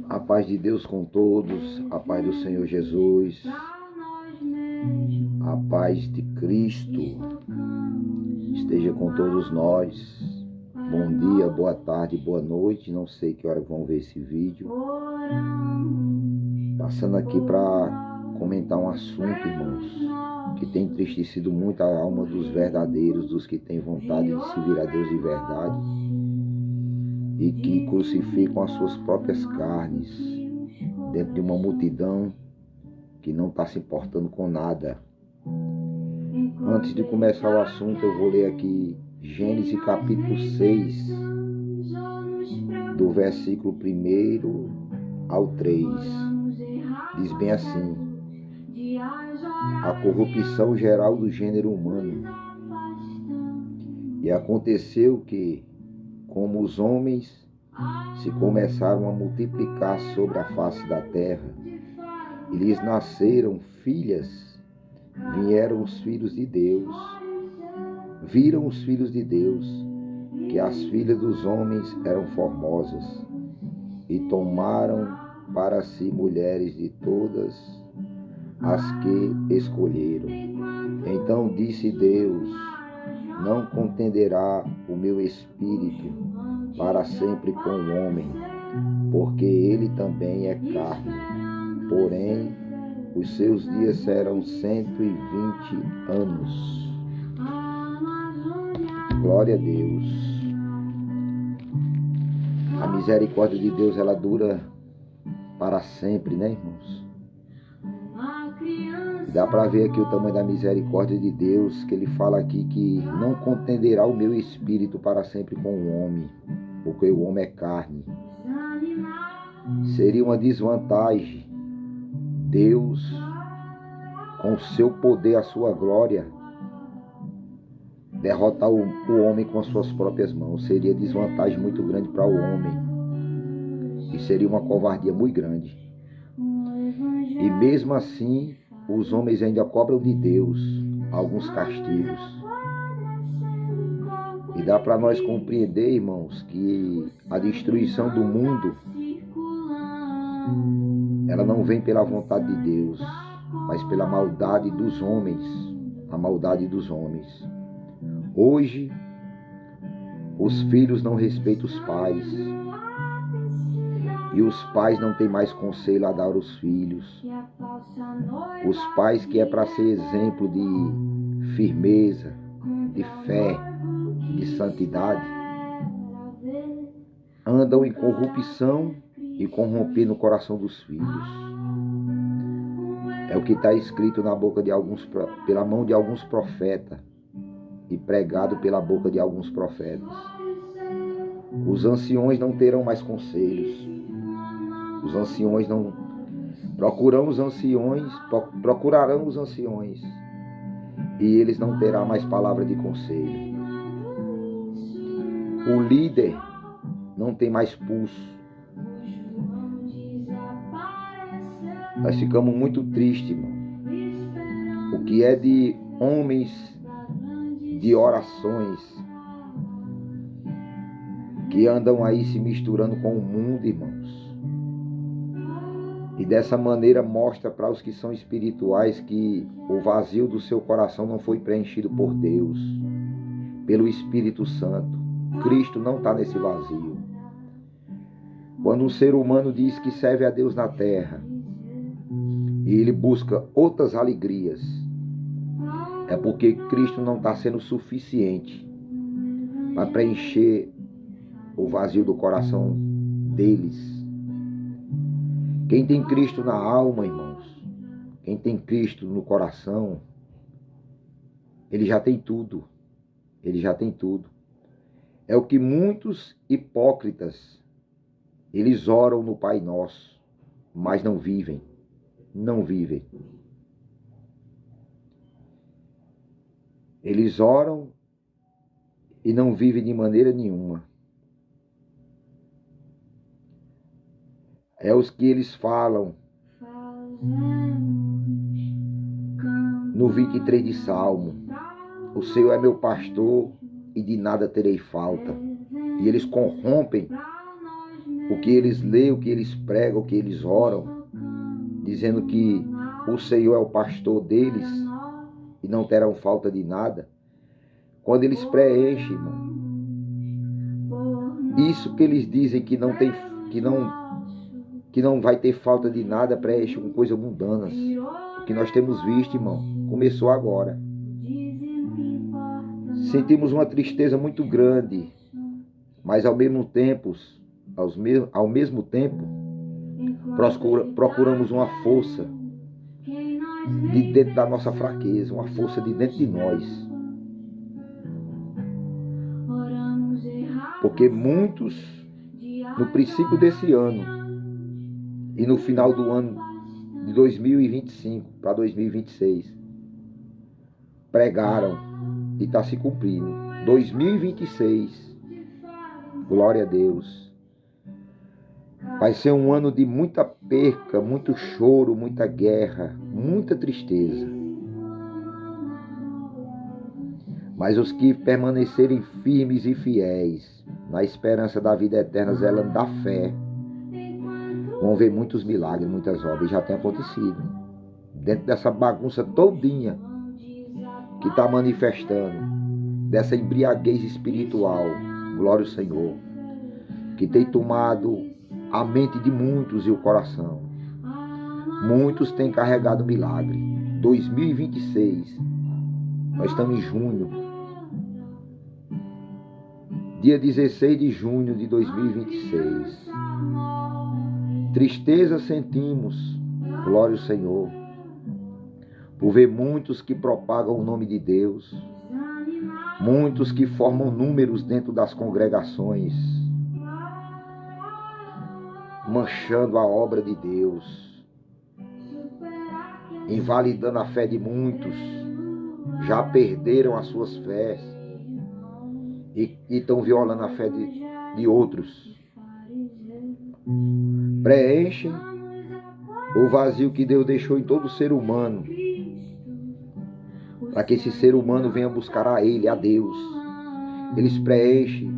A paz de Deus com todos, a paz do Senhor Jesus, a paz de Cristo esteja com todos nós. Bom dia, boa tarde, boa noite, não sei que hora vão ver esse vídeo. Passando aqui para comentar um assunto, irmãos, que tem entristecido muito a alma dos verdadeiros, dos que têm vontade de servir a Deus de verdade e que crucificam as suas próprias carnes dentro de uma multidão que não está se importando com nada. Antes de começar o assunto, eu vou ler aqui Gênesis capítulo 6, do versículo 1 ao 3. Diz bem assim: a corrupção geral do gênero humano. E aconteceu que, como os homens se começaram a multiplicar sobre a face da terra, e lhes nasceram filhas, vieram os filhos de Deus, viram os filhos de Deus, que as filhas dos homens eram formosas, e tomaram para si mulheres de todas as que escolheram. Então disse Deus: não contenderá o meu espírito para sempre com o homem, porque ele também é carne. Porém, os seus dias serão 120 anos. Glória a Deus. A misericórdia de Deus, ela dura para sempre, né, irmãos? Dá para ver aqui o tamanho da misericórdia de Deus, que ele fala aqui que não contenderá o meu espírito para sempre com o homem, porque o homem é carne. Seria uma desvantagem Deus, com o seu poder, a sua glória, derrotar o homem com as suas próprias mãos. Seria desvantagem muito grande para o homem. E seria uma covardia muito grande. E mesmo assim, os homens ainda cobram de Deus alguns castigos. E dá para nós compreender, irmãos, que a destruição do mundo, ela não vem pela vontade de Deus, mas pela maldade dos homens. A maldade dos homens. Hoje, os filhos não respeitam os pais. E os pais não têm mais conselho a dar aos filhos. Os pais que é para ser exemplo de firmeza, de fé, de santidade, andam em corrupção e corrompendo o coração dos filhos. É o que está escrito na boca de alguns, pela mão de alguns profetas e pregado pela boca de alguns profetas. Os anciões não terão mais conselhos. Os anciões não procurarão os anciões e eles não terão mais palavra de conselho. O líder não tem mais pulso. Nós ficamos muito tristes, irmão. O que é de homens de orações que andam aí se misturando com o mundo, irmãos. E dessa maneira mostra para os que são espirituais que o vazio do seu coração não foi preenchido por Deus, pelo Espírito Santo. Cristo não está nesse vazio. Quando um ser humano diz que serve a Deus na terra e ele busca outras alegrias, é porque Cristo não está sendo suficiente para preencher o vazio do coração deles. Quem tem Cristo na alma, irmãos, quem tem Cristo no coração, ele já tem tudo. Ele já tem tudo. É o que muitos hipócritas, eles oram no Pai Nosso, mas não vivem. Não vivem. Eles oram e não vivem de maneira nenhuma. É os que eles falam no 23 de Salmo: o Senhor é meu pastor e de nada terei falta. E eles corrompem o que eles leem, o que eles pregam, o que eles oram, dizendo que o Senhor é o pastor deles e não terão falta de nada. Quando eles preenchem, irmão, isso que eles dizem que não tem, que não vai ter falta de nada, preenche com coisas mundanas. O que nós temos visto, irmão, começou agora. Sentimos uma tristeza muito grande, mas ao mesmo tempo, procuramos uma força de dentro da nossa fraqueza, uma força de dentro de nós. Porque muitos, no princípio desse ano e no final do ano de 2025 para 2026, pregaram e está se cumprindo. 2026, glória a Deus, vai ser um ano de muita perca, muito choro, muita guerra, muita tristeza. Mas os que permanecerem firmes e fiéis na esperança da vida eterna, zelando da fé, vão ver muitos milagres, muitas obras. Já tem acontecido. Dentro dessa bagunça todinha que está manifestando, dessa embriaguez espiritual, glória ao Senhor, que tem tomado a mente de muitos e o coração. Muitos têm carregado milagre. 2026, nós estamos em junho, dia 16 de junho de 2026. Tristeza sentimos, glória ao Senhor, por ver muitos que propagam o nome de Deus, muitos que formam números dentro das congregações, manchando a obra de Deus, invalidando a fé de muitos, já perderam as suas fés e estão violando a fé de outros. Preenchem o vazio que Deus deixou em todo ser humano, para que esse ser humano venha buscar a Ele, a Deus. Eles preenchem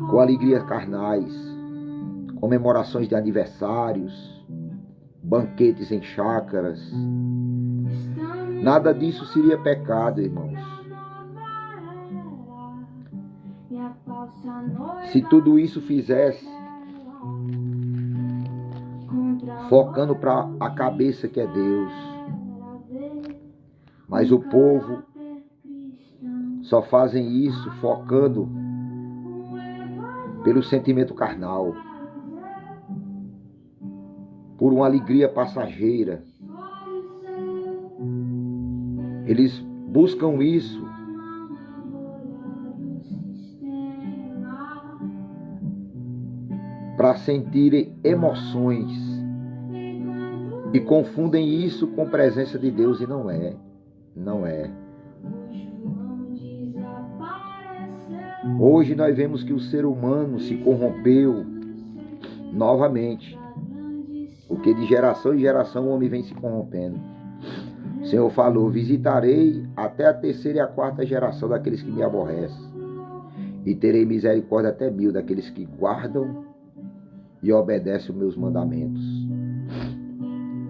com alegrias carnais, comemorações de aniversários, banquetes em chácaras. Nada disso seria pecado, irmãos, se tudo isso fizesse focando para a cabeça que é Deus. Mas o povo só fazem isso focando pelo sentimento carnal, por uma alegria passageira. Eles buscam isso para sentirem emoções e confundem isso com a presença de Deus, e não é. Não é. Hoje nós vemos que o ser humano se corrompeu novamente, porque de geração em geração o homem vem se corrompendo. O Senhor falou: visitarei até a terceira e a quarta geração daqueles que me aborrecem, e terei misericórdia até 1000 daqueles que guardam e obedecem os meus mandamentos.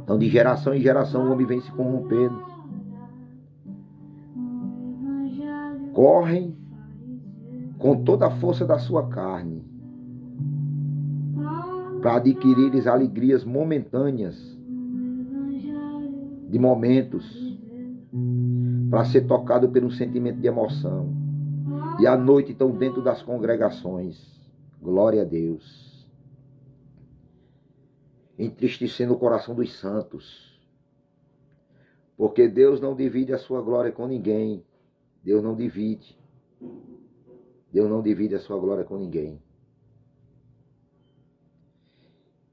Então, de geração em geração o homem vem se corrompendo. Correm com toda a força da sua carne para adquirir alegrias momentâneas, de momentos, para ser tocado por um sentimento de emoção. E à noite estão dentro das congregações, glória a Deus, entristecendo o coração dos santos, porque Deus não divide a sua glória com ninguém. Deus não divide. Deus não divide a sua glória com ninguém.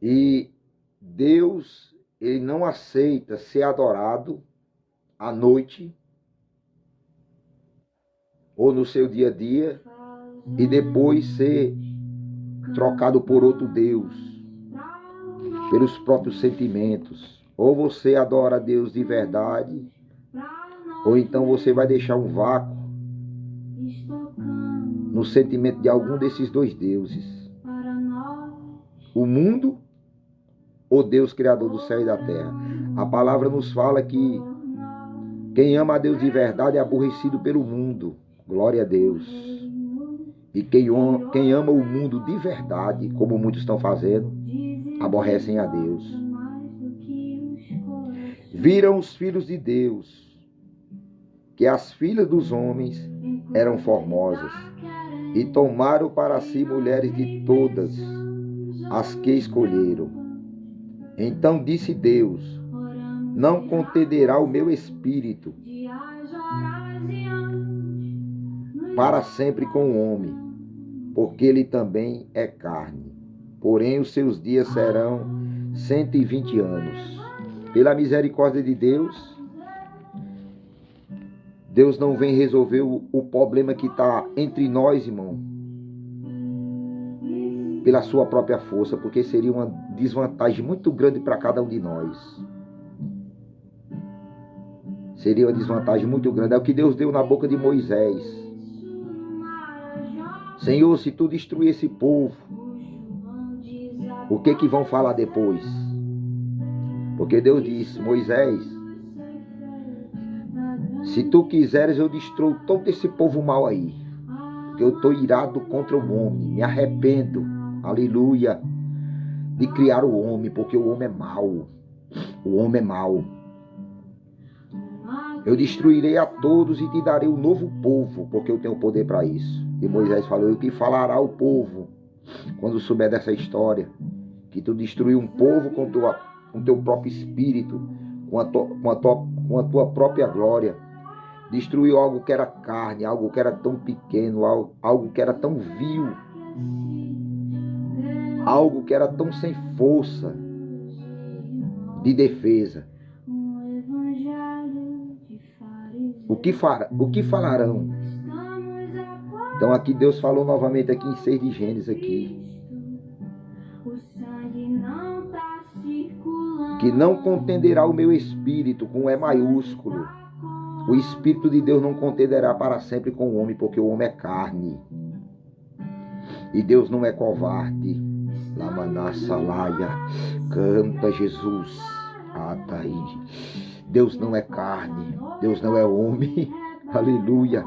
E Deus, Ele não aceita ser adorado à noite ou no seu dia a dia e depois ser trocado por outro Deus, pelos próprios sentimentos. Ou você adora a Deus de verdade, ou então você vai deixar um vácuo no sentimento de algum desses dois deuses. o mundo ou Deus, Criador do céu e da terra? A palavra nos fala que quem ama a Deus de verdade é aborrecido pelo mundo. Glória a Deus. E quem ama o mundo de verdade, como muitos estão fazendo, aborrecem a Deus. Viram os filhos de Deus que as filhas dos homens eram formosas e tomaram para si mulheres de todas as que escolheram. Então disse Deus: não contenderá o meu espírito para sempre com o homem, porque ele também é carne. Porém, os seus dias serão 120 anos. Pela misericórdia de Deus, Deus não vem resolver o problema que está entre nós, irmão, pela sua própria força, porque seria uma desvantagem muito grande para cada um de nós. Seria uma desvantagem muito grande. É o que Deus deu na boca de Moisés. Senhor, se tu destruir esse povo, o que vão falar depois? Porque Deus disse: Moisés, se tu quiseres, eu destruo todo esse povo mau aí. Porque eu estou irado contra o homem. Me arrependo, aleluia, de criar o homem, porque o homem é mau. O homem é mau. Eu destruirei a todos e te darei um novo povo, porque eu tenho poder para isso. E Moisés falou: e o que falará o povo quando souber dessa história? Que tu destruiu um povo com teu próprio espírito, com a tua própria glória. Destruiu algo que era carne, algo que era tão pequeno, algo que era tão vil, algo que era tão sem força de defesa. O que falarão? Então aqui Deus falou novamente aqui em 6 de Gênesis aqui. Que não contenderá o meu espírito, com E maiúsculo. O Espírito de Deus não contenderá para sempre com o homem, porque o homem é carne. E Deus não é covarde. Lamanasalaia. Canta Jesus. Ataíde. Deus não é carne. Deus não é homem. Aleluia.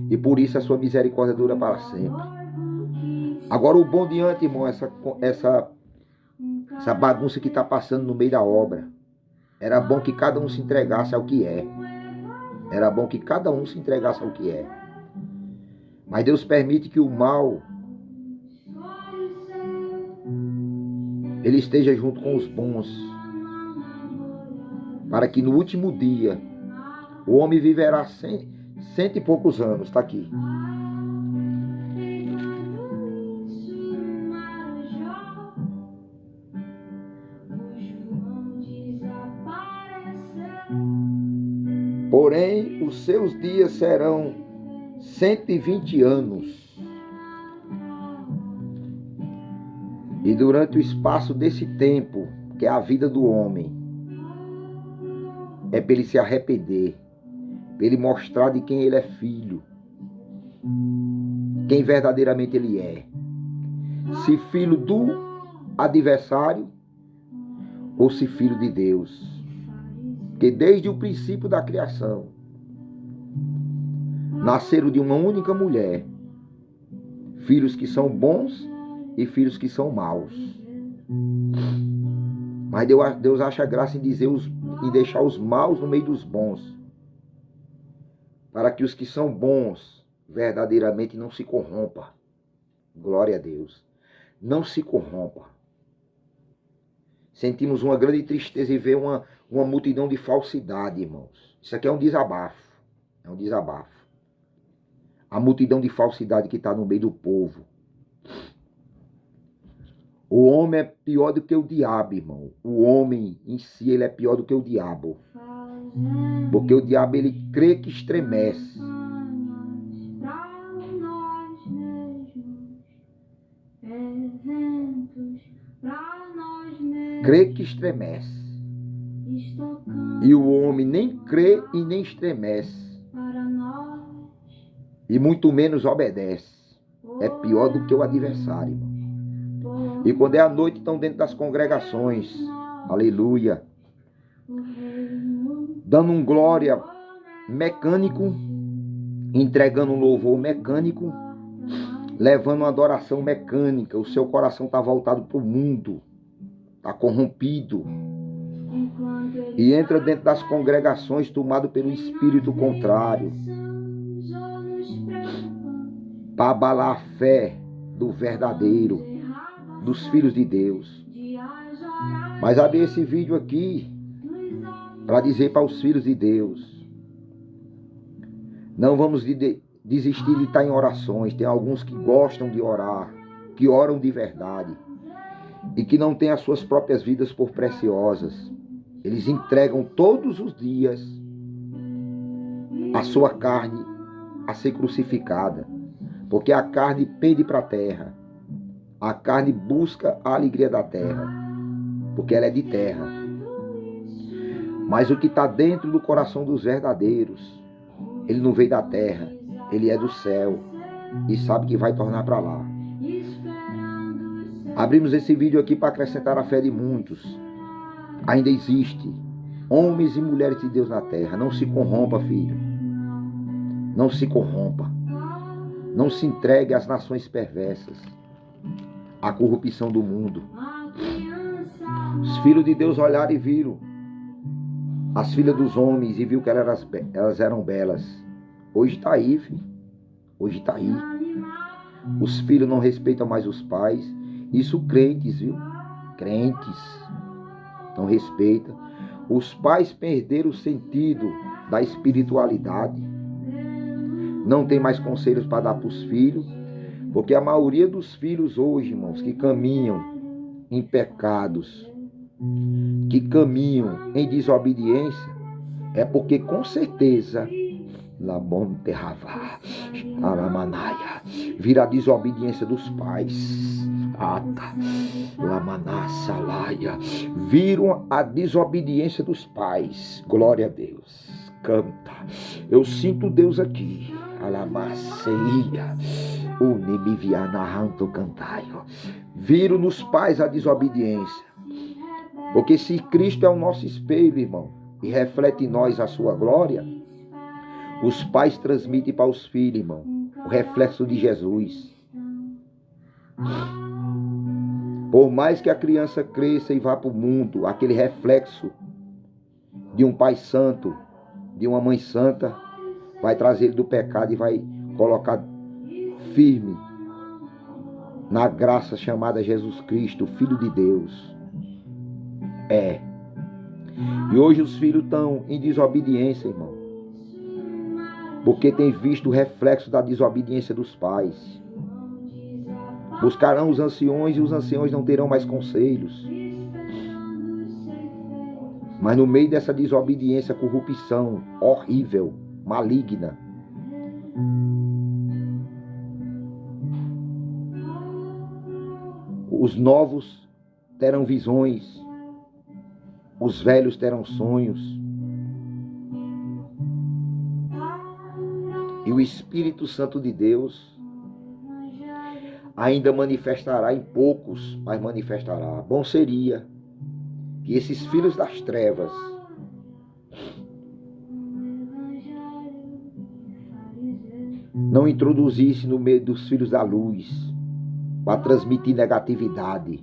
E por isso a sua misericórdia dura para sempre. Agora o bom diante, irmão, essa bagunça que está passando no meio da obra. Era bom que cada um se entregasse ao que é. Era bom que cada um se entregasse ao que é. Mas Deus permite que o mal ele esteja junto com os bons, para que no último dia o homem viverá 100 e poucos anos. Está aqui. Porém, os seus dias serão 120 anos. E durante o espaço desse tempo, que é a vida do homem, é para ele se arrepender, para ele mostrar de quem ele é filho, quem verdadeiramente ele é. Se filho do adversário ou se filho de Deus. Porque desde o princípio da criação, nasceram de uma única mulher, filhos que são bons e filhos que são maus. Mas Deus acha graça em deixar os maus no meio dos bons, para que os que são bons verdadeiramente não se corrompam. Glória a Deus. Não se corrompa. Sentimos uma grande tristeza em ver uma multidão de falsidade, irmãos. Isso aqui é um desabafo. É um desabafo. A multidão de falsidade que está no meio do povo. O homem é pior do que o diabo, irmão. O homem em si, ele é pior do que o diabo. Porque o diabo, ele crê que estremece. Crê que estremece. E o homem nem crê e nem estremece. E muito menos obedece. É pior do que o adversário, irmão. E quando é à noite, estão dentro das congregações. Aleluia. Dando um glória mecânico, entregando um louvor mecânico, levando uma adoração mecânica. O seu coração está voltado para o mundo, está corrompido. E entra dentro das congregações tomado pelo espírito contrário, para abalar a fé do verdadeiro, dos filhos de Deus. Mas abri esse vídeo aqui para dizer para os filhos de Deus: não vamos desistir de estar em orações. Tem alguns que gostam de orar, que oram de verdade e que não têm as suas próprias vidas por preciosas. Eles entregam todos os dias a sua carne a ser crucificada, porque a carne pende para a terra. A carne busca a alegria da terra, porque ela é de terra. Mas o que está dentro do coração dos verdadeiros, ele não veio da terra, ele é do céu e sabe que vai tornar para lá. Abrimos esse vídeo aqui para acrescentar a fé de muitos. Ainda existe homens e mulheres de Deus na terra. Não se corrompa, filho. Não se corrompa. Não se entregue às nações perversas, à corrupção do mundo. Os filhos de Deus olharam e viram as filhas dos homens e viu que elas eram belas. Hoje está aí, filho. Hoje está aí. Os filhos não respeitam mais os pais. Isso crentes, viu? Crentes não respeitam. Os pais perderam o sentido da espiritualidade. Não tem mais conselhos para dar para os filhos. Porque a maioria dos filhos hoje, irmãos, que caminham em pecados, que caminham em desobediência, é porque com certeza vira a desobediência dos pais. Viram a desobediência dos pais. Glória a Deus. Canta. Eu sinto Deus aqui. Viram nos pais a desobediência. Porque se Cristo é o nosso espelho, irmão, e reflete em nós a sua glória, os pais transmitem para os filhos, irmão, o reflexo de Jesus. Por mais que a criança cresça e vá para o mundo, aquele reflexo de um pai santo, de uma mãe santa, vai trazer ele do pecado e vai colocar firme na graça chamada Jesus Cristo, Filho de Deus. E hoje os filhos estão em desobediência, irmão, porque tem visto o reflexo da desobediência dos pais. Buscarão os anciões e os anciões não terão mais conselhos. Mas no meio dessa desobediência, corrupção horrível, maligna, os novos terão visões, os velhos terão sonhos, e o Espírito Santo de Deus ainda manifestará em poucos, mas manifestará. Bom seria que esses filhos das trevas não introduzissem no meio dos filhos da luz para transmitir negatividade,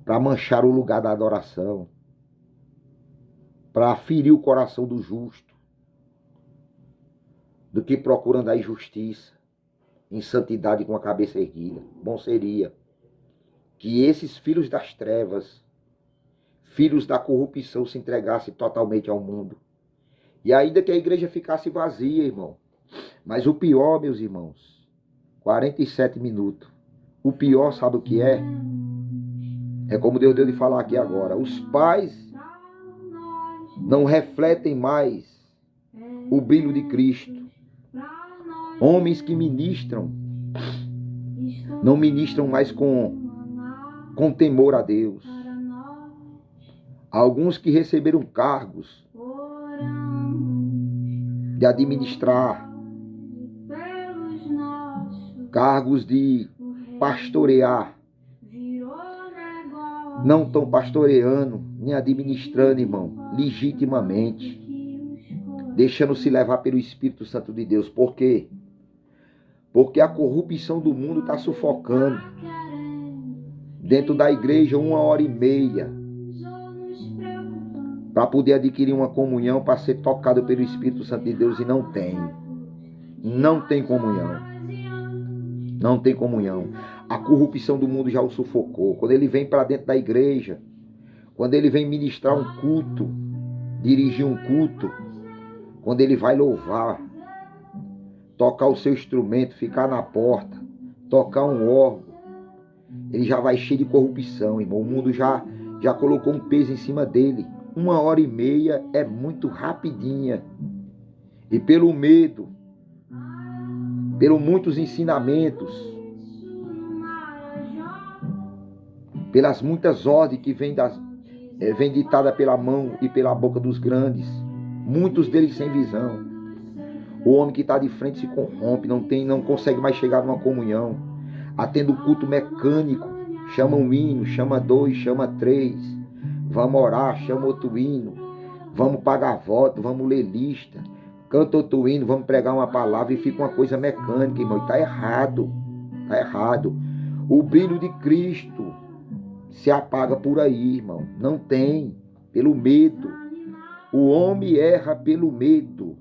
para manchar o lugar da adoração, para ferir o coração do justo, do que procurando a injustiça, em santidade com a cabeça erguida. Bom seria que esses filhos das trevas, filhos da corrupção, se entregassem totalmente ao mundo. E ainda que a igreja ficasse vazia, irmão. Mas o pior, meus irmãos, 47 minutos. O pior, sabe o que é? É como Deus deu de falar aqui agora. Os pais não refletem mais o brilho de Cristo. Homens que ministram, não ministram mais com temor a Deus. Alguns que receberam cargos de administrar, cargos de pastorear, Não estão pastoreando, nem administrando, irmão, legitimamente, deixando-se levar pelo Espírito Santo de Deus. Por quê? Porque a corrupção do mundo está sufocando. Dentro da igreja, 1h30, para poder adquirir uma comunhão, para ser tocado pelo Espírito Santo de Deus, e não tem. Não tem comunhão. Não tem comunhão. A corrupção do mundo já o sufocou. Quando ele vem para dentro da igreja, quando ele vem ministrar um culto, dirigir um culto, quando ele vai louvar, tocar o seu instrumento, ficar na porta, tocar um órgão, ele já vai cheio de corrupção, irmão. O mundo já colocou um peso em cima dele. 1h30 é muito rapidinha. E pelo medo, pelos muitos ensinamentos, pelas muitas ordens que vem ditada pela mão e pela boca dos grandes, muitos deles sem visão. O homem que está de frente se corrompe, não consegue mais chegar numa comunhão. Atendo culto mecânico, chama um hino, chama 2, chama 3, vamos orar, chama outro hino, vamos pagar voto, vamos ler lista, canta outro hino, vamos pregar uma palavra, e fica uma coisa mecânica, irmão. Está errado, está errado. O brilho de Cristo se apaga por aí, irmão. Não tem, pelo medo. O homem erra pelo medo.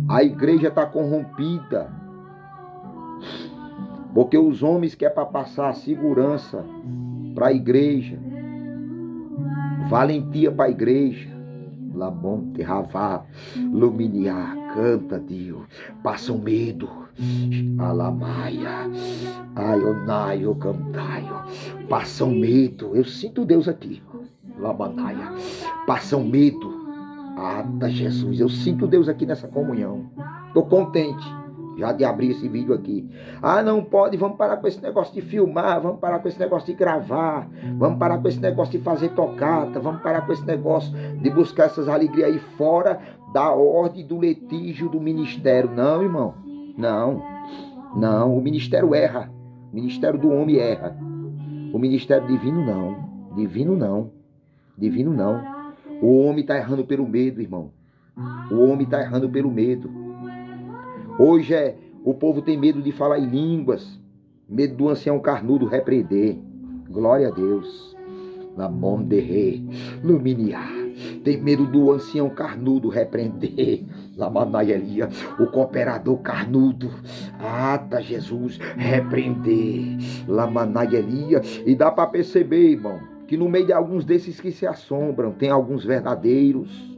A igreja está corrompida, porque os homens querem para passar segurança para a igreja, valentia para a igreja. Labonte, Ravá, Luminiar, canta, Dio, passam medo. Alamaia, Aionaio, Cantaio, passam medo. Eu sinto Deus aqui. Labanaia, passam medo. Ata Jesus, eu sinto Deus aqui nessa comunhão. Estou contente já de abrir esse vídeo aqui. Ah, não pode, vamos parar com esse negócio de filmar, vamos parar com esse negócio de gravar, vamos parar com esse negócio de fazer tocata, vamos parar com esse negócio de buscar essas alegrias aí fora da ordem do litígio do ministério. Não, irmão, não, o ministério erra, o ministério do homem erra, o ministério divino não. O homem está errando pelo medo, irmão. O homem está errando pelo medo. Hoje o povo tem medo de falar em línguas, medo do ancião carnudo repreender. Glória a Deus. Na mão de rei, luminiar. Tem medo do ancião carnudo repreender. Lamanaielia, o cooperador carnudo. Ata Jesus, repreender. Lamanaielia. E dá para perceber, irmão, que no meio de alguns desses que se assombram, tem alguns verdadeiros,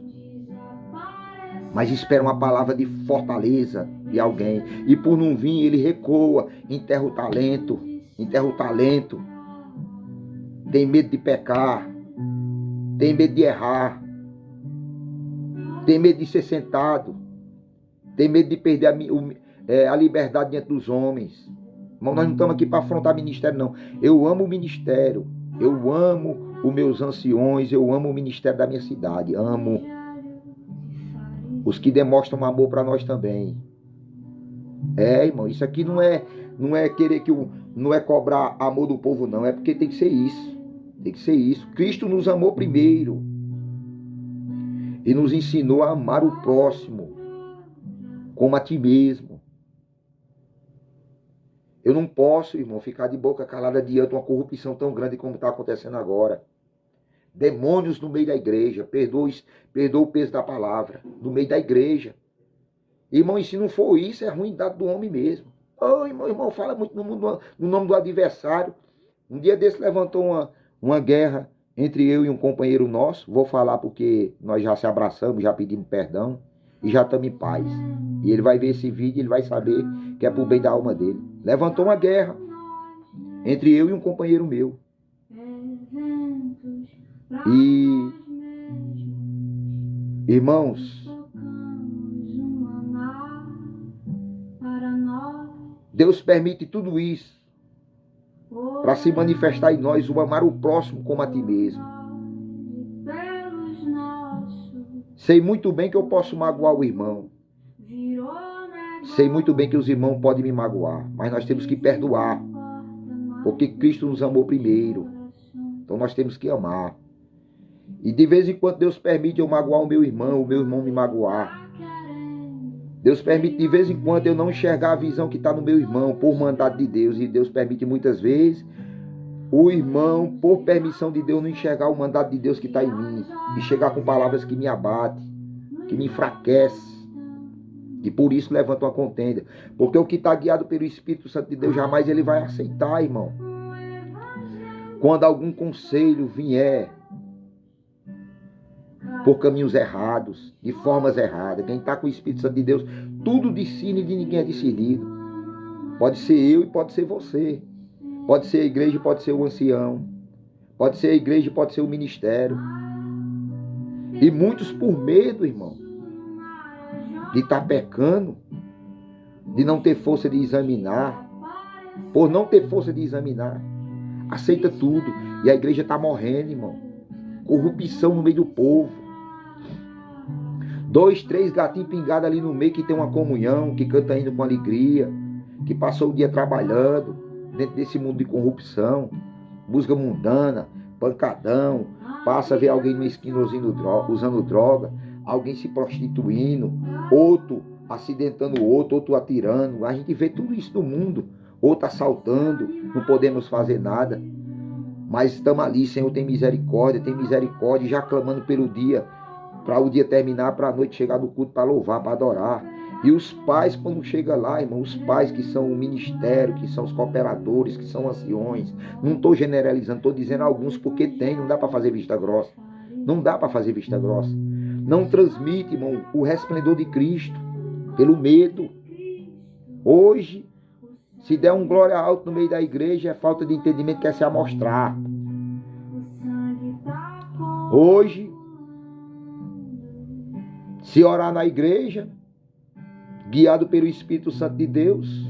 mas espera uma palavra de fortaleza de alguém. E por não vir, ele recua, enterra o talento. Tem medo de pecar, tem medo de errar, tem medo de ser sentado, tem medo de perder a liberdade diante dos homens. Mas nós não estamos aqui para afrontar ministério, não. Eu amo o ministério, eu amo os meus anciões, eu amo o ministério da minha cidade, amo os que demonstram amor para nós também. Irmão, isso aqui não é querer não é cobrar amor do povo, não. É porque tem que ser isso. Tem que ser isso. Cristo nos amou primeiro e nos ensinou a amar o próximo como a ti mesmo. Eu não posso, irmão, ficar de boca calada diante de uma corrupção tão grande como está acontecendo agora. Demônios no meio da igreja. Perdoa o peso da palavra. No meio da igreja. Irmão, e se não for isso, é ruindade do homem mesmo. Irmão, fala muito no nome do adversário. Um dia desse levantou uma guerra entre eu e um companheiro nosso. Vou falar porque nós já se abraçamos, já pedimos perdão e já estamos em paz. E ele vai ver esse vídeo e ele vai saber que é por bem da alma dele. Levantou uma guerra entre eu e um companheiro meu. E, irmãos, Deus permite tudo isso para se manifestar em nós o amar o próximo como a ti mesmo. Sei muito bem que eu posso magoar o irmão. Sei muito bem que os irmãos podem me magoar, mas nós temos que perdoar. Porque Cristo nos amou primeiro. Então nós temos que amar. E de vez em quando Deus permite eu magoar o meu irmão me magoar. Deus permite de vez em quando eu não enxergar a visão que está no meu irmão por mandado de Deus. E Deus permite muitas vezes o irmão, por permissão de Deus, não enxergar o mandado de Deus que está em mim. E chegar com palavras que me abatem, que me enfraquecem. E por isso levanta uma contenda. Porque o que está guiado pelo Espírito Santo de Deus, jamais ele vai aceitar, irmão. Quando algum conselho vier por caminhos errados, de formas erradas, quem está com o Espírito Santo de Deus, tudo discerne e de ninguém é discernido. Pode ser eu e pode ser você. Pode ser a igreja e pode ser o ancião. Pode ser a igreja e pode ser o ministério. E muitos por medo, irmão, de estar pecando, de não ter força de examinar, por não ter força de examinar, aceita tudo. E a igreja está morrendo, irmão. Corrupção no meio do povo. 2, 3 gatinhos pingados ali no meio que tem uma comunhão, que canta indo com alegria, que passou o dia trabalhando dentro desse mundo de corrupção, música mundana, pancadão, passa a ver alguém no esquina usando droga, alguém se prostituindo, outro acidentando o outro atirando. A gente vê tudo isso no mundo, outro assaltando, não podemos fazer nada. Mas estamos ali, Senhor, tem misericórdia, já clamando pelo dia, para o dia terminar, para a noite chegar no culto, para louvar, para adorar. E os pais, quando chega lá, irmão, os pais que são o ministério, que são os cooperadores, que são anciões, não estou generalizando, estou dizendo alguns porque tem, não dá para fazer vista grossa. Não dá para fazer vista grossa. Não transmite, irmão, o resplendor de Cristo, pelo medo. Hoje, se der um glória alto no meio da igreja, é falta de entendimento, quer se amostrar. Hoje, se orar na igreja, guiado pelo Espírito Santo de Deus,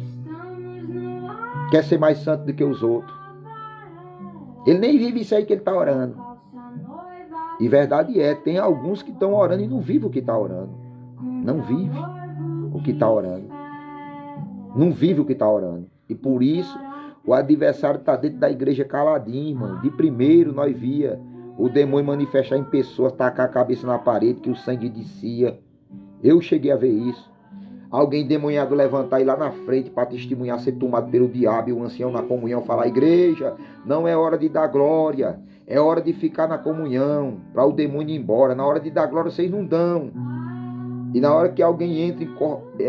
quer ser mais santo do que os outros. Ele nem vive isso aí que ele está orando. E verdade é, tem alguns que estão orando e não vivem o que está orando. Não vive o que está orando. Não vive o que está orando. E por isso, o adversário está dentro da igreja caladinho, irmão. De primeiro nós via o demônio manifestar em pessoas, tacar a cabeça na parede, que o sangue descia. Eu cheguei a ver isso. Alguém demoniado levantar e ir lá na frente para testemunhar, ser tomado pelo diabo, e o ancião na comunhão falar: igreja, não é hora de dar glória, é hora de ficar na comunhão, para o demônio ir embora. Na hora de dar glória vocês não dão. E na hora que alguém entra,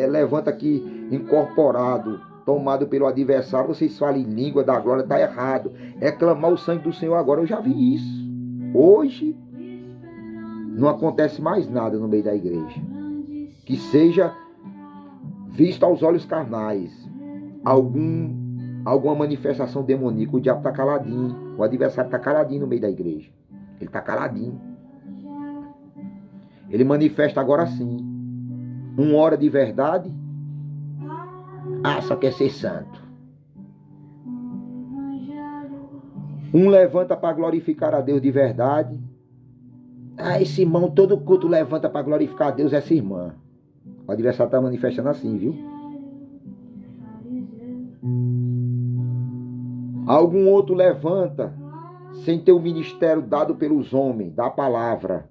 levanta aqui incorporado, tomado pelo adversário, vocês falam em língua da glória, está errado. É clamar o sangue do Senhor agora. Eu já vi isso. Hoje não acontece mais nada no meio da igreja que seja visto aos olhos carnais alguma manifestação demoníaca. O diabo está caladinho, o adversário está caladinho no meio da igreja. Ele está caladinho. Ele manifesta agora sim. Uma hora de verdade, só quer ser santo. Um levanta para glorificar a Deus de verdade. Esse irmão, todo culto levanta para glorificar a Deus, essa irmã. O adversário está manifestando assim, viu? Algum outro levanta sem ter o ministério dado pelos homens, da palavra.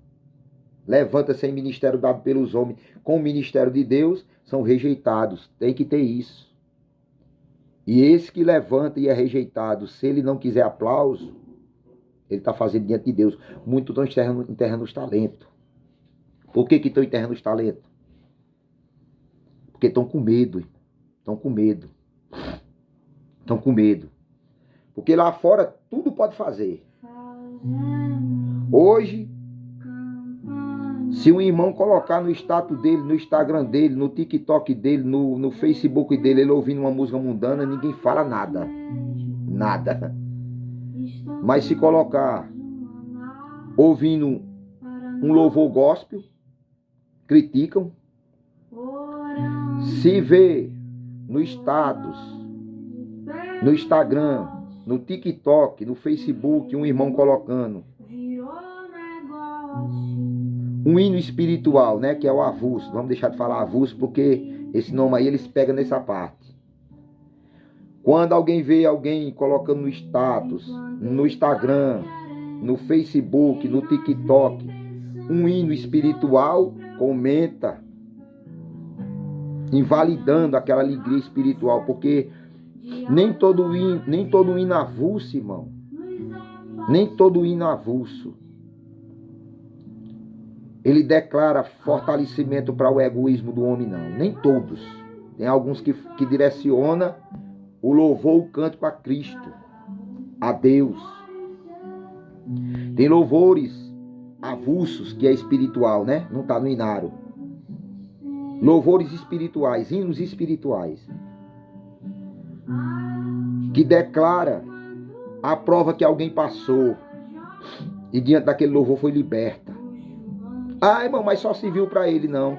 Levanta sem ministério dado pelos homens, com o ministério de Deus, são rejeitados. Tem que ter isso. E esse que levanta e é rejeitado, se ele não quiser aplauso, ele está fazendo diante de Deus. Muitos estão enterrando os talentos. Por que estão enterrando os talentos? Porque estão com medo. Estão com medo. Estão com medo. Porque lá fora tudo pode fazer. Hoje, se um irmão colocar no status dele, no Instagram dele, no TikTok dele, no Facebook dele, ele ouvindo uma música mundana, ninguém fala nada. Nada. Mas se colocar ouvindo um louvor gospel, criticam. Se vê no status, no Instagram, no TikTok, no Facebook, um irmão colocando um hino espiritual, né, que é o avulso. Vamos deixar de falar avulso porque esse nome aí eles pegam nessa parte. Quando alguém vê alguém colocando no status, no Instagram, no Facebook, no TikTok, um hino espiritual, comenta, invalidando aquela alegria espiritual, porque nem todo hino avulso, irmão, nem todo hino avulso, ele declara fortalecimento para o egoísmo do homem, não. Nem todos. Tem alguns que direciona o louvor, o canto para Cristo, a Deus. Tem louvores avulsos, que é espiritual, né? Não está no inário. Louvores espirituais, hinos espirituais, que declara a prova que alguém passou e diante daquele louvor foi liberta. Ah, irmão, mas só serviu para ele, não.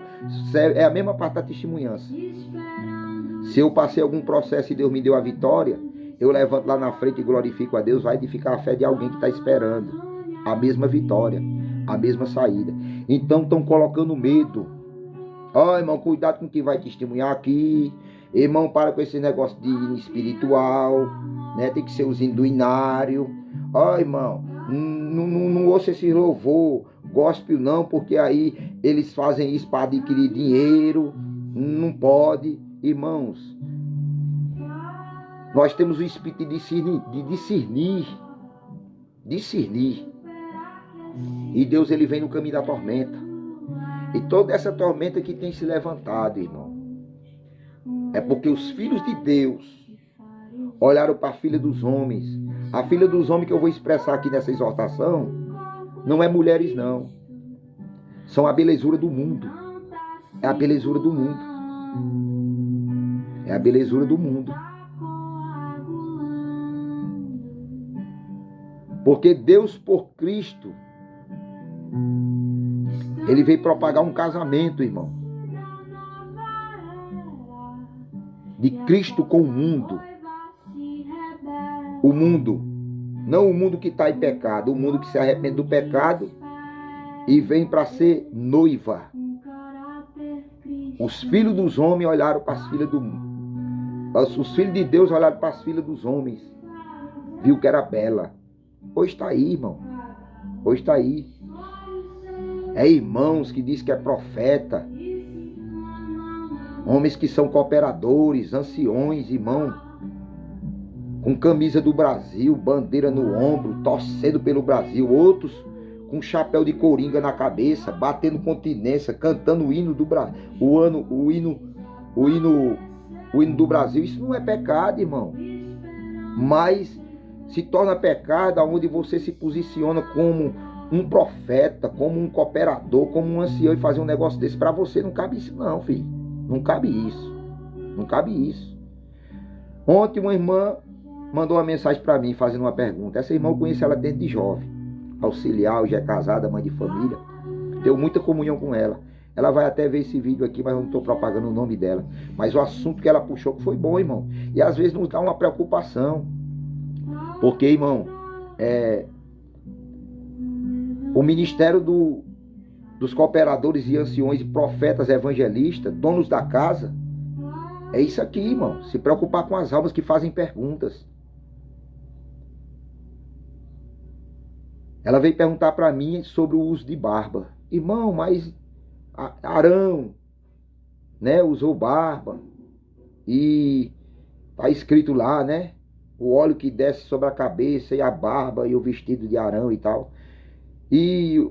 É a mesma parte da testemunhança. Se eu passei algum processo e Deus me deu a vitória, eu levanto lá na frente e glorifico a Deus, vai edificar a fé de alguém que está esperando a mesma vitória, a mesma saída. Então estão colocando medo. Ó, irmão, cuidado com quem vai testemunhar aqui. Irmão, para com esse negócio de hino espiritual, né? Tem que ser os hinos do inário. Ó, irmão, não ouça esse louvor gospel não, porque aí eles fazem isso para adquirir dinheiro. Não pode. Irmãos, nós temos o espírito de discernir. E Deus, ele vem no caminho da tormenta. E toda essa tormenta que tem se levantado, irmão, é porque os filhos de Deus olharam para a filha dos homens. A filha dos homens que eu vou expressar aqui nessa exortação não é mulheres, não. São a belezura do mundo. É a belezura do mundo. É a belezura do mundo. Porque Deus, por Cristo, ele veio propagar um casamento, irmão, de Cristo com o mundo. O mundo, não o mundo que está em pecado, o mundo que se arrepende do pecado e vem para ser noiva. Os filhos dos homens olharam para as filhas do mundo. Os filhos de Deus olharam para as filhas dos homens. Viu que era bela. Hoje está aí, irmão. Hoje está aí. É irmãos que diz que é profeta. Homens que são cooperadores, anciões, irmão. Com camisa do Brasil, bandeira no ombro, torcendo pelo Brasil. Outros com chapéu de coringa na cabeça, batendo continência, cantando o hino do Brasil. O hino do Brasil. Isso não é pecado, irmão. Mas se torna pecado onde você se posiciona como um profeta, como um cooperador, como um ancião e fazer um negócio desse. Para você não cabe isso não, filho. Não cabe isso. Não cabe isso. Ontem uma irmã mandou uma mensagem para mim fazendo uma pergunta. Essa irmã eu conheci ela desde de jovem. Auxiliar, já é casada, mãe de família. Tenho muita comunhão com ela. Ela vai até ver esse vídeo aqui, mas eu não estou propagando o nome dela. Mas o assunto que ela puxou foi bom, irmão. E às vezes nos dá uma preocupação. Porque, irmão, o ministério dos cooperadores e anciões e profetas evangelistas, donos da casa, é isso aqui, irmão. Se preocupar com as almas que fazem perguntas. Ela veio perguntar para mim sobre o uso de barba. Irmão, mas Arão, né, usou barba. E tá escrito lá, né? O óleo que desce sobre a cabeça e a barba e o vestido de Arão e tal. E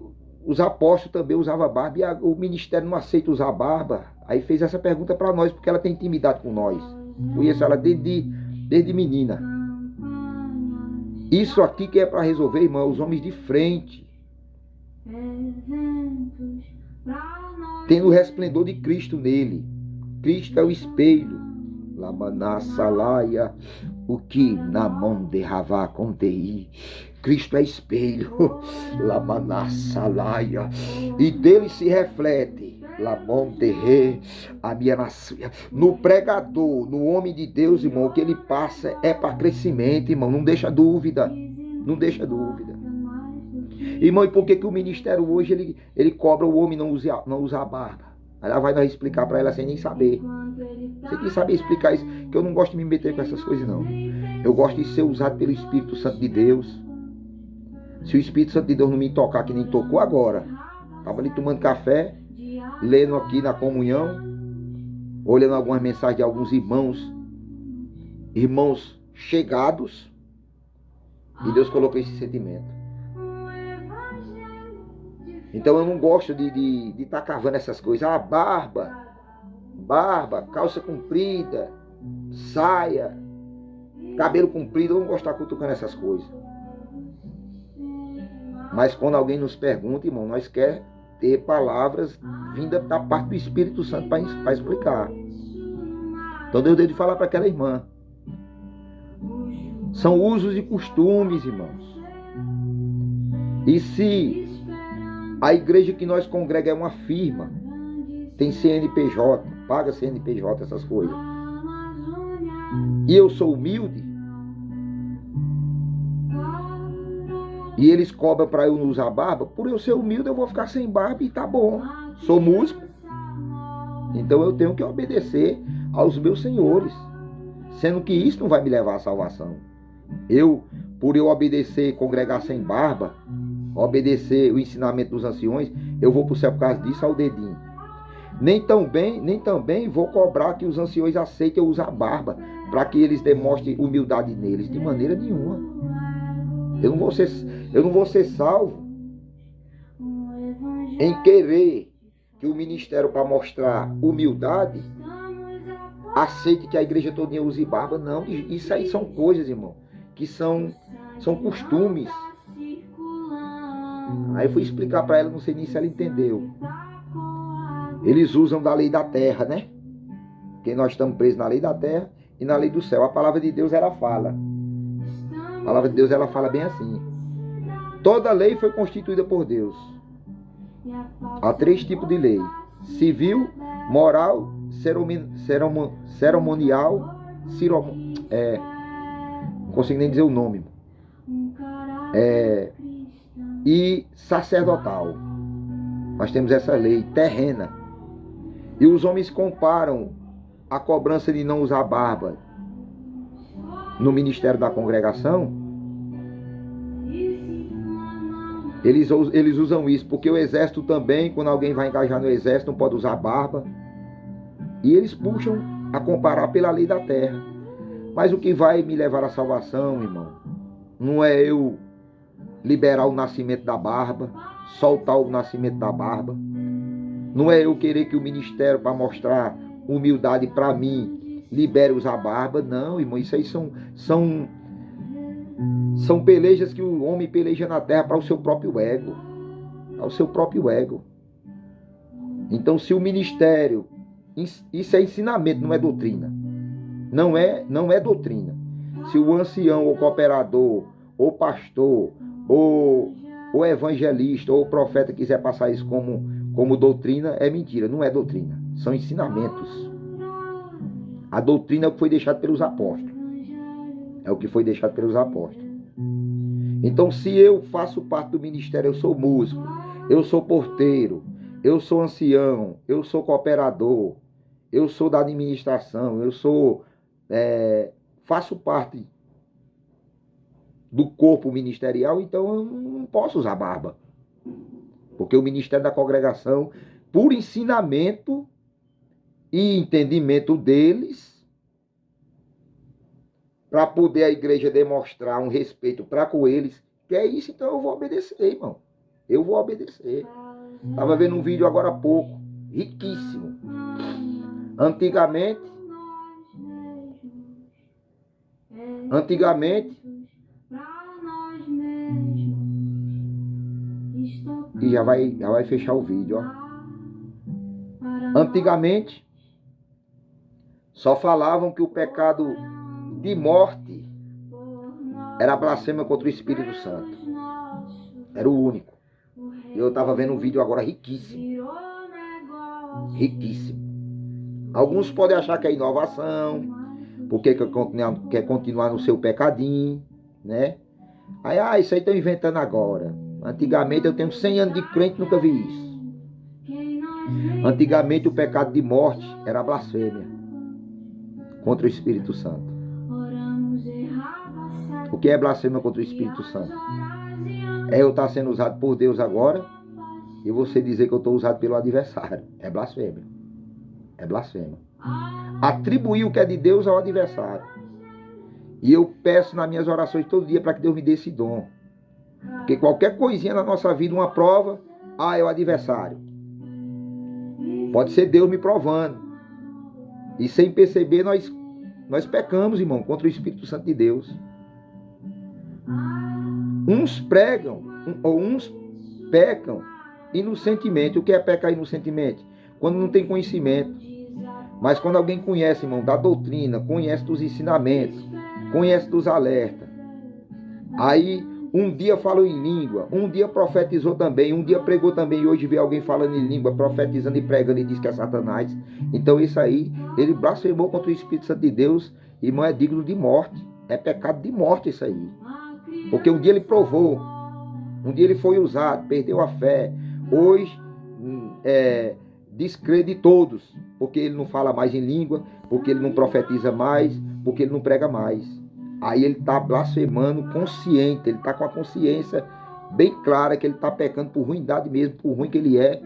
os apóstolos também usavam barba e o ministério não aceita usar barba. Aí fez essa pergunta para nós, porque ela tem intimidade com nós. Conheço ela desde menina. Isso aqui que é para resolver, irmão, os homens de frente. Tendo o resplendor de Cristo nele. Cristo é o espelho. Lamanasalaia, o que na mão de Ravá contei. Cristo é espelho. Lamanasalaia. E dele se reflete. Lamonterre, a minha nação. No pregador, no homem de Deus, irmão, o que ele passa é para crescimento, irmão. Não deixa dúvida. Não deixa dúvida. Irmão, e por que o ministério hoje ele cobra o homem não usar a barba? Aí lá vai nós explicar para ela sem nem saber. Sem nem saber explicar isso, que eu não gosto de me meter com essas coisas, não. Eu gosto de ser usado pelo Espírito Santo de Deus. Se o Espírito Santo de Deus não me tocar, que nem tocou agora, estava ali tomando café, lendo aqui na comunhão, olhando algumas mensagens de alguns irmãos chegados, e Deus colocou esse sentimento. Então eu não gosto de estar cavando essas coisas. Ah, barba, calça comprida, saia, cabelo comprido. Eu não gosto de estar cutucando essas coisas. Mas quando alguém nos pergunta, irmão, nós queremos ter palavras vindas da parte do Espírito Santo para explicar. Então Deus deu de falar para aquela irmã. São usos e costumes, irmãos. E se a igreja que nós congregamos é uma firma, tem CNPJ, paga CNPJ, essas coisas, e eu sou humilde, e eles cobram para eu não usar barba, por eu ser humilde eu vou ficar sem barba e tá bom. Sou músico, então eu tenho que obedecer aos meus senhores, sendo que isso não vai me levar à salvação. Por eu obedecer, congregar sem barba, obedecer o ensinamento dos anciões, eu vou para o céu por causa disso ao dedinho. Nem também vou cobrar que os anciões aceitem eu usar barba, para que eles demonstrem humildade neles, de maneira nenhuma. Eu não vou ser salvo em querer que o ministério, para mostrar humildade, aceite que a igreja toda use barba. Não, isso aí são coisas, irmão, que são costumes. Aí eu fui explicar para ela, não sei nem se ela entendeu. Eles usam da lei da terra, né? Porque nós estamos presos na lei da terra e na lei do céu. A palavra de Deus, ela fala. A palavra de Deus, ela fala bem assim. Toda lei foi constituída por Deus. Há 3 tipos de lei: civil, moral, cerimonial, não consigo nem dizer o nome. E sacerdotal. Nós temos essa lei terrena. E os homens comparam a cobrança de não usar barba no ministério da congregação. Eles usam isso, porque o exército também, quando alguém vai engajar no exército, não pode usar barba. E eles puxam a comparar pela lei da terra. Mas o que vai me levar à salvação, irmão, não é eu liberar o nascimento da barba, soltar o nascimento da barba. Não é eu querer que o ministério, para mostrar humildade para mim, libere usar barba. Não, irmão, isso aí são pelejas que o homem peleja na terra para o seu próprio ego. Ao seu próprio ego. Então, se o ministério, isso é ensinamento, não é doutrina. Não é doutrina. Se o ancião, ou cooperador, ou pastor, ou evangelista, ou profeta quiser passar isso como doutrina, é mentira, não é doutrina. São ensinamentos. A doutrina é o que foi deixado pelos apóstolos. É o que foi deixado pelos apóstolos. Então, se eu faço parte do ministério, eu sou músico, eu sou porteiro, eu sou ancião, eu sou cooperador, eu sou da administração, faço parte do corpo ministerial, então eu não posso usar barba. Porque o ministério da congregação, por ensinamento e entendimento deles, para poder a igreja demonstrar um respeito para com eles, que é isso, então eu vou obedecer, irmão. Eu vou obedecer. Estava vendo um vídeo agora há pouco, riquíssimo. Antigamente, e já vai fechar o vídeo, ó. Antigamente, só falavam que o pecado de morte era blasfêmia contra o Espírito Santo. Era o único. Eu estava vendo um vídeo agora riquíssimo. Riquíssimo. Alguns podem achar que é inovação, porque quer continuar no seu pecadinho, né? Aí, isso aí estão inventando agora. Antigamente, eu tenho 100 anos de crente, nunca vi isso. Antigamente o pecado de morte era a blasfêmia contra o Espírito Santo. O que é blasfêmia contra o Espírito Santo? É eu estar sendo usado por Deus agora e você dizer que eu estou usado pelo adversário. É blasfêmia. É blasfêmia. Atribuir o que é de Deus ao adversário. E eu peço nas minhas orações todo dia para que Deus me dê esse dom. Porque qualquer coisinha na nossa vida, uma prova, é o adversário. Pode ser Deus me provando. E sem perceber, nós pecamos, irmão, contra o Espírito Santo de Deus. Uns pregam, ou uns pecam inocentemente. O que é pecar inocentemente? Quando não tem conhecimento. Mas quando alguém conhece, irmão, da doutrina, conhece dos ensinamentos, conhece dos alertas, aí um dia falou em língua, um dia profetizou também, um dia pregou também, e hoje vê alguém falando em língua, profetizando e pregando e diz que é Satanás. Então isso aí, ele blasfemou contra o Espírito Santo de Deus, irmão, é digno de morte. É pecado de morte isso aí. Porque um dia ele provou, um dia ele foi usado, perdeu a fé. Hoje descrê de todos, porque ele não fala mais em língua, porque ele não profetiza mais, porque ele não prega mais. Aí ele está blasfemando consciente, ele está com a consciência bem clara que ele está pecando por ruindade mesmo, por ruim que ele é,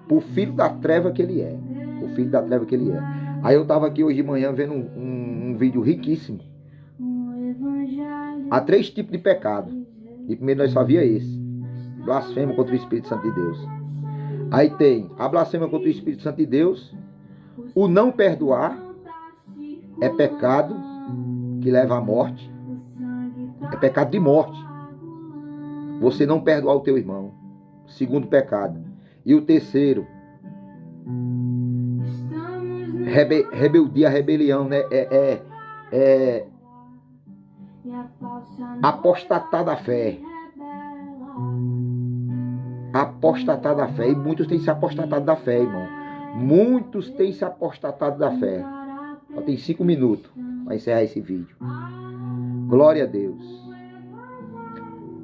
por filho da treva que ele é, por filho da treva que ele é. Aí eu estava aqui hoje de manhã vendo um vídeo riquíssimo. Há 3 tipos de pecado. E primeiro nós só via esse: blasfêmia contra o Espírito Santo de Deus. Aí tem a blasfêmia contra o Espírito Santo de Deus. O não perdoar é pecado que leva à morte. É pecado de morte. Você não perdoar o teu irmão. Segundo pecado. E o terceiro, rebeldia, rebelião, né? Apostatar da fé. Apostatar da fé. E muitos têm se apostatado da fé, irmão. Muitos têm se apostatado da fé. Só tem 5 minutos para encerrar esse vídeo. Glória a Deus.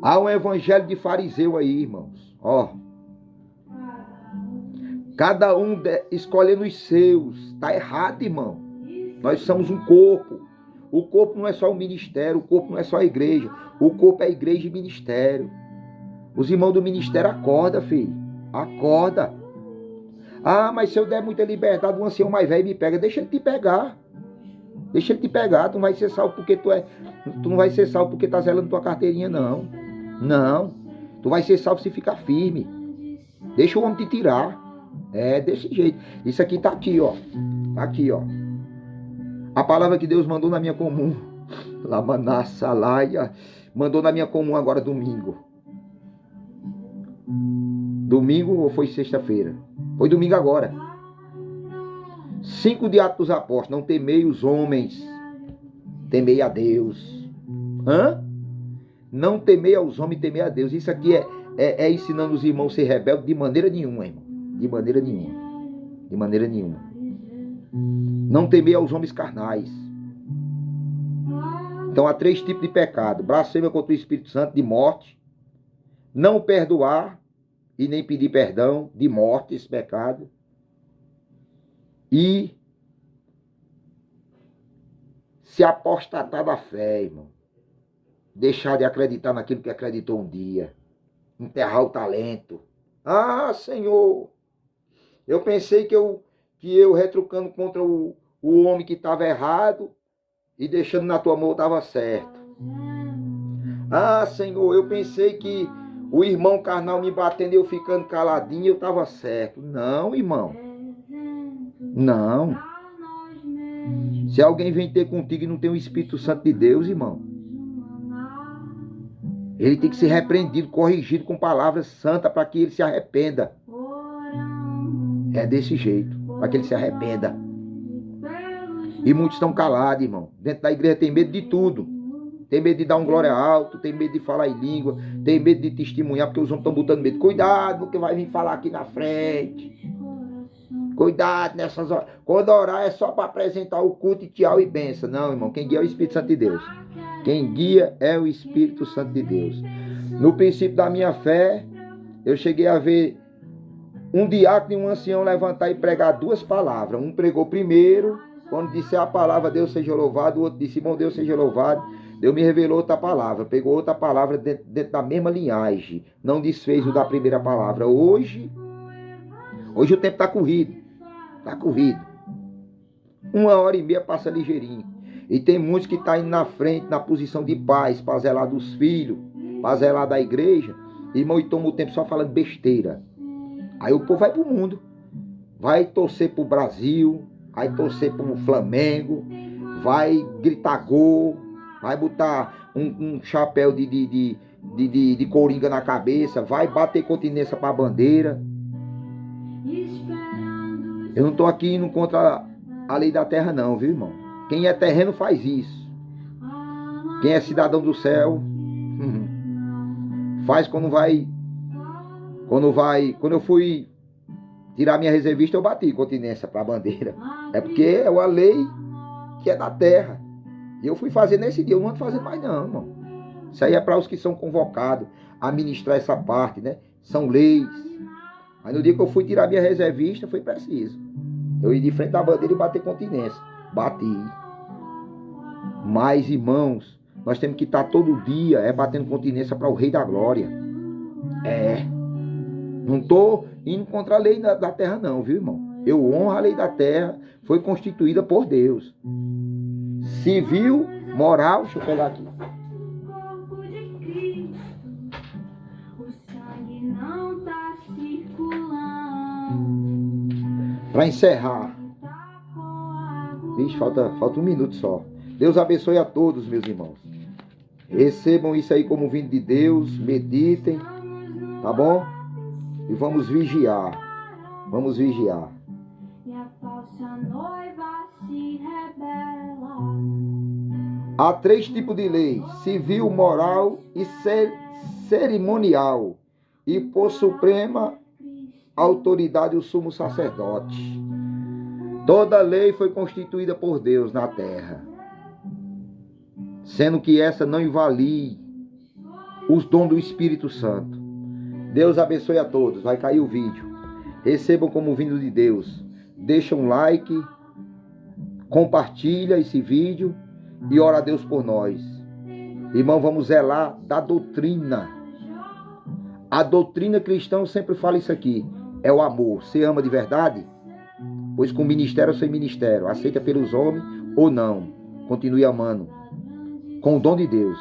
Há um evangelho de fariseu aí, irmãos. Cada um escolhendo os seus. Está errado, irmão. Nós somos um corpo. O corpo não é só o ministério. O corpo não é só a igreja. O corpo é a igreja e ministério. Os irmãos do ministério, acorda, filho. Acorda. Mas se eu der muita liberdade, um ancião mais velho me pega. Deixa ele te pegar. Deixa ele te pegar. Tu não vai ser salvo porque tu não vai ser salvo porque tá zelando tua carteirinha, não. Não. Tu vai ser salvo se ficar firme. Deixa o homem te tirar. É desse jeito. Isso aqui tá aqui, ó. Tá aqui, ó. A palavra que Deus mandou na minha comum. Lamanassalaia. Mandou na minha comum agora domingo. Domingo ou foi sexta-feira? Foi domingo agora. 5 de Atos dos Apóstolos. Não temei os homens, temei a Deus. Não temei aos homens, temei a Deus. Isso aqui é ensinando os irmãos a ser rebeldes de maneira nenhuma, irmão. De maneira nenhuma. De maneira nenhuma. Não temei aos homens carnais. Então há 3 tipos de pecado: blasfêmia contra o Espírito Santo, de morte. Não perdoar e nem pedir perdão, de morte, esse pecado. E se apostatar da fé, irmão. Deixar de acreditar naquilo que acreditou um dia. Enterrar o talento. Senhor, eu pensei que eu retrucando contra o homem que estava errado e deixando na tua mão eu estava certo. Senhor, eu pensei que o irmão carnal me batendo e eu ficando caladinho eu estava certo. Não, irmão. Não. Se alguém vem ter contigo e não tem o Espírito Santo de Deus, irmão, ele tem que ser repreendido, corrigido com palavras santas para que ele se arrependa. É desse jeito, para que ele se arrependa. E muitos estão calados, irmão. Dentro da igreja tem medo de tudo. Tem medo de dar um glória alto, tem medo de falar em língua, tem medo de testemunhar, porque os homens estão botando medo. Cuidado, porque vai vir falar aqui na frente. Cuidado nessas horas. Quando orar é só para apresentar o culto e tchau e benção. Não, irmão, quem guia é o Espírito Santo de Deus. Quem guia é o Espírito Santo de Deus. No princípio da minha fé, eu cheguei a ver um diácono e um ancião levantar e pregar 2 palavras. Um pregou primeiro, quando disse a palavra Deus seja louvado, o outro disse bom Deus seja louvado. Deus me revelou outra palavra, pegou outra palavra dentro da mesma linhagem, não desfez o da primeira palavra. Hoje o tempo está corrido, 1h30 passa ligeirinho. E tem muitos que estão indo na frente, na posição de paz, para zelar dos filhos, para zelar da igreja, irmão, e toma o tempo só falando besteira. Aí o povo vai pro mundo, vai torcer pro Brasil, vai torcer pro Flamengo, vai gritar gol, vai botar um chapéu de coringa na cabeça, vai bater continência pra bandeira. Eu não estou aqui indo contra a lei da terra não, viu, irmão? Quem é terreno faz isso. Quem é cidadão do céu faz quando eu fui tirar minha reservista, eu bati continência para a bandeira. É porque é uma lei que é da terra. E eu fui fazer nesse dia, eu não ando fazendo mais não, irmão. Isso aí é para os que são convocados a ministrar essa parte, né? São leis. Mas no dia que eu fui tirar minha reservista, foi preciso. Eu ir de frente à bandeira e bater continência. Bati. Mas, irmãos, nós temos que estar todo dia batendo continência para o Rei da Glória. Não estou indo contra a lei da terra não, viu, irmão? Eu honro a lei da terra, foi constituída por Deus. Civil, moral, deixa eu pegar aqui. Para encerrar. Vixe, falta 1 minuto só. Deus abençoe a todos, meus irmãos. Recebam isso aí como vindo de Deus, meditem, tá bom? E vamos vigiar. Vamos vigiar. Há 3 tipos de lei: civil, moral e cerimonial. E por suprema autoridade o sumo sacerdote. Toda lei foi constituída por Deus na terra, sendo que essa não invalide os dons do Espírito Santo. Deus abençoe a todos. Vai cair o vídeo. Recebam como vindo de Deus. Deixa um like, compartilha esse vídeo e ora a Deus por nós. Irmão, vamos zelar da doutrina. A doutrina cristã sempre fala isso aqui. É o amor. Você ama de verdade? Pois com ministério ou sem ministério, aceita pelos homens ou não, continue amando com o dom de Deus.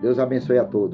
Deus abençoe a todos.